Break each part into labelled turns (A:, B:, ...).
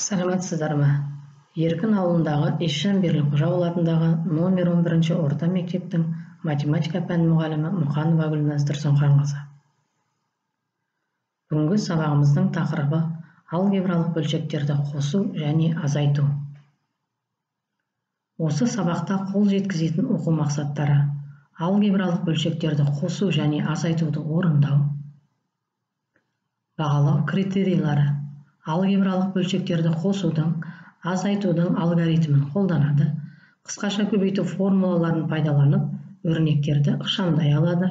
A: Саламатсыздар ма? Еркін ауылындағы Ишан Берліқожа ауылатындағы номер 11 орта мектептің математика пән мұғалімі Мұқанова Гүлназ Тұрсынханқызы. Бүгінгі сабағымыздың тақырыбы алгебралық бөлшектерді қосу және азайту. Осы сабақта қол жеткізетін оқу мақсаттары: алгебралық бөлшектерді қосу және азайтуды орындау, бағалау критерийлері, алгебралық бөлшектерді қосудың, азайтудың алгоритмін қолданады, қысқаша көбейту формулаларын пайдаланып, өрнектерді ықшамдай алады,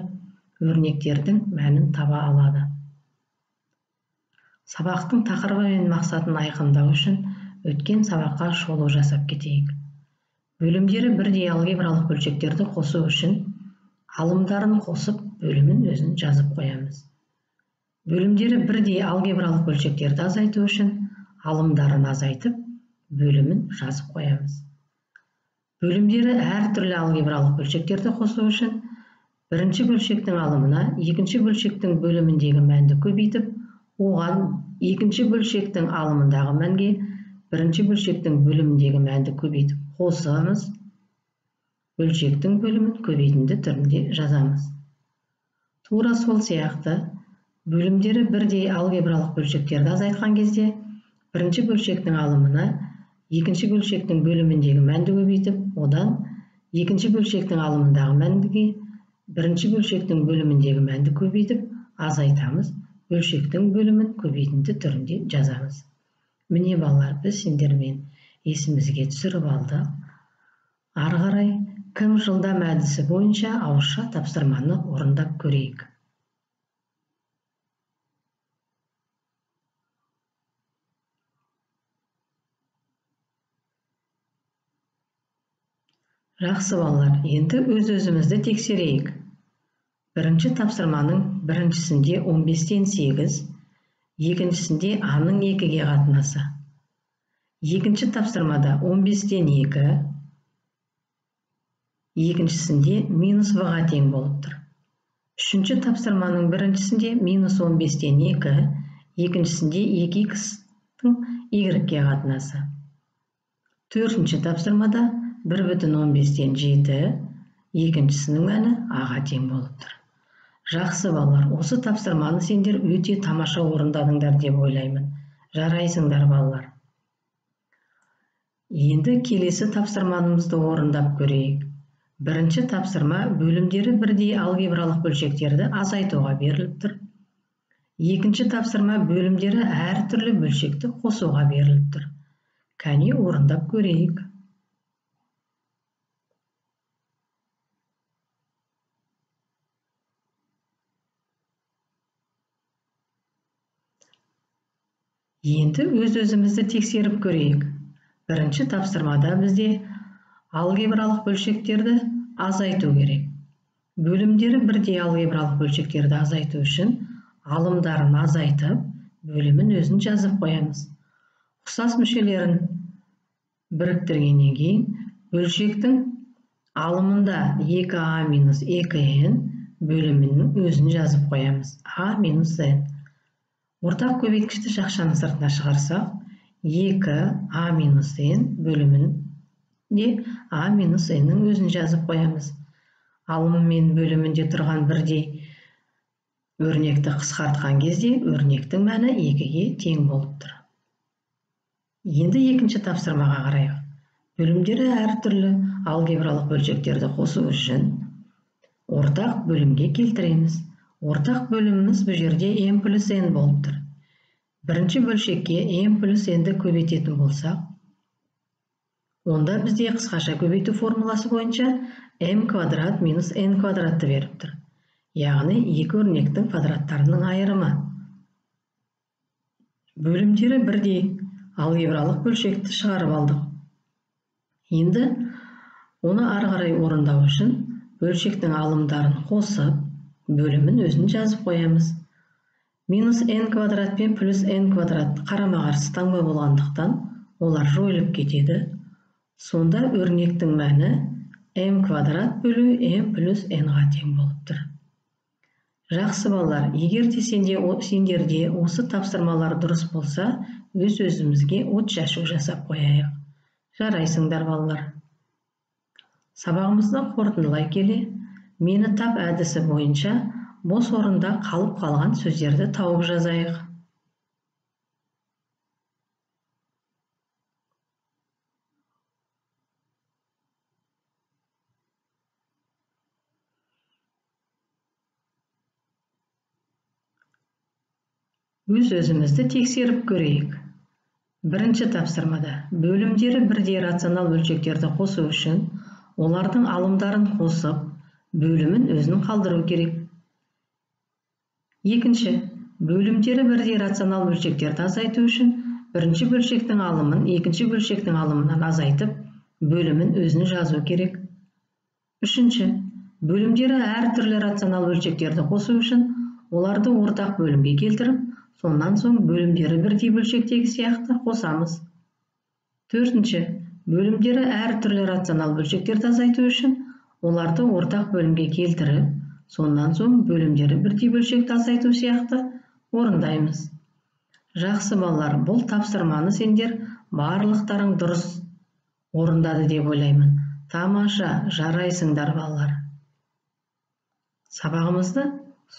A: өрнектердің мәнін таба алады. Сабақтың тақырыбы мен мақсатын айқындау үшін өткен сабаққа шолу жасап кетейік. Бөлімдері бірдей алгебралық бөлшектерді қосу үшін алымдарын қосып, бөлімін өзін жазып қоямыз. Бөлімдері бірдей алгебралық бөлшектерді азайту үшін алымдарын азайтып, бөлімін жазып қоямыз. Бөлімдері әртүрлі алгебралық бөлшектерді қосу үшін бірінші бөлшектің алымына екінші бөлшектің бөліміндегі мәнді көбейтіп, оған екінші бөлшектің алымындағы мәнге бірінші бөлшектің бөліміндегі мәнді көбейтіп қосамыз, бөлшектің бөлімін көбейтінді түрінде жазамыз. Тура сол сияқты бөлімдері бірдей алгебралық бөлшектерді азайтқан кезде бірінші бөлшектің алымына екінші бөлшектің бөліміндегі мәнді көбейтіп, одан екінші бөлшектің алымындағы мәнге бірінші бөлшектің бөліміндегі мәнді көбейтіп азайтамыз, бөлшектің бөлімін көбейтінді түрінде жазамыз. Міне балалар, біз сендермен есімізге түсіріп алдық. Ары қарай кім жылдам әдісі бойынша ауызша тапсырманы орындап көрейік. Жақсы балалар, енді өз-өзімізді тексерейік. Бірінші тапсырманың біріншісінде 15-тен 8, екіншісінде А-ның 2-ге қатынасы. Екінші тапсырмада 15-тен 2, екіншісінде минус В-ға тең болып тұр. Үшінші тапсырманың біріншісінде минус 15-тен 2, екіншісінде 2х-тың Y-ге қатынасы. Төртінші тапсырмада 1,15-тен 7, екіншісінің мәні А-ға тең болып тұр. Жақсы балалар, осы тапсырманы сендер өте тамаша орындадыңдар деп ойлаймын. Жарайсыңдар балалар. Енді келесі тапсырманымызды орындап көрейік. Бірінші тапсырма бөлімдері бірдей алгебралық бөлшектерді азайтуға беріліп тұр. Екінші тапсырма бөлімдері әртүрлі бөлшекті қосуға беріліп тұр. Кәне орындап көрейік. Енді өз-өзімізді тексеріп көрейік. Бірінші тапсырмада бізде алгебралық бөлшектерді азайту керек. Бөлімдері бірдей алгебралық бөлшектерді азайту үшін алымдарын азайтып, бөлімін өзін жазып қоямыз. Ұқсас мүшелерін біріктіргеннен кейін бөлшектің алымында 2А минус 2n бөлімінің өзін жазып қоямыз. А минус n. Ортақ көбейткішті жақшаның сыртына шығарсақ, 2А минус n бөлімінде А минус n-нің өзін жазып қоямыз. Алымы мен бөлімінде тұрған бірдей өрнекті қысқартқан кезде өрнектің мәні 2-ге тең болып тұр. Енді екінші тапсырмаға қарайық. Бөлімдері әртүрлі алгебралық бөлшектерді қосу үшін ортақ бөлімге келтіреміз. Ортақ бөліміміз бұл жерде m плюс n болып тұр. Бірінші бөлшекке m плюс n-ді көбейтетін болсақ, онда бізде қысқаша көбейту формуласы бойынша m квадрат минус n квадратты беріп тұр. Яғни екі өрнектің квадраттарының айырымы. Бөлімдері бірдей алгебралық бөлшекті шығарып алдық. Енді оны ары қарай орындау үшін бөлшектің алымдарын қосып, бөлімін өзін жазып қоямыз. Минус n квадрат пен плюс n квадрат қарама-қарсы таңба болғандықтан олар жойылып кетеді. Сонда өрнектің мәні m квадрат бөлу m плюс n-ға тең болып тұр. Жақсы балалар, егер де сендерде осы тапсырмалар дұрыс болса, өз-өзімізге отшашу жасап қояйық. Жарайсыңдар балалар. Сабағымызды қорытындылай келе, мені тап әдісі бойынша бос орында қалып қалған сөздерді тауып жазайық. Өз-өзімізді тексеріп көрейік. Бірінші тапсырмада бөлімдері бірдей рационал бөлшектерді қосу үшін олардың алымдарын қосып, бөлімін өзін қалдыру керек. Екінші, бөлімдері бірдей рационал бөлшектерді азайту үшін бірінші бөлшектің алымын екінші бөлшектің алымынан азайтып, бөлімін өзін жазу керек. Үшінші, бөлімдері әртүрлі рационал бөлшектерді қосу үшін оларды ортақ бөлімге келтіріп, сонан соң бөлімдері бірдей бөлшектегі сияқты қосамыз. Төртінші, бөлімдері әртүрлі рационал бөлшектерді азайту үшін оларды ортақ бөлімге келтіріп, сонан соң бөлімдері бірдей бөлшекті азайту сияқты орындаймыз. Жақсы балалар, бұл тапсырманы сендер барлықтарың дұрыс орындады деп ойлаймын. Тамаша, жарайсыңдар балалар. Сабағымызды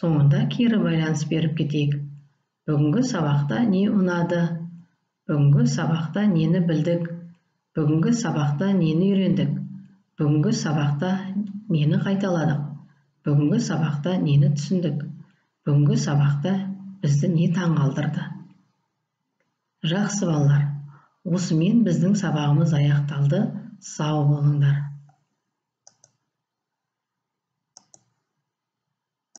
A: соңында кері байланыс беріп кетейік. Бүгінгі сабақта не ұнады? Бүгінгі сабақта нені білдік? Бүгінгі сабақта нені үйрендік? Бүгінгі сабақта нені қайталадық? Бүгінгі сабақта нені түсіндік? Бүгінгі сабақта бізді не таңғалдырды? Жақсы балалар, осымен біздің сабағымыз аяқталды. Сау болыңдар.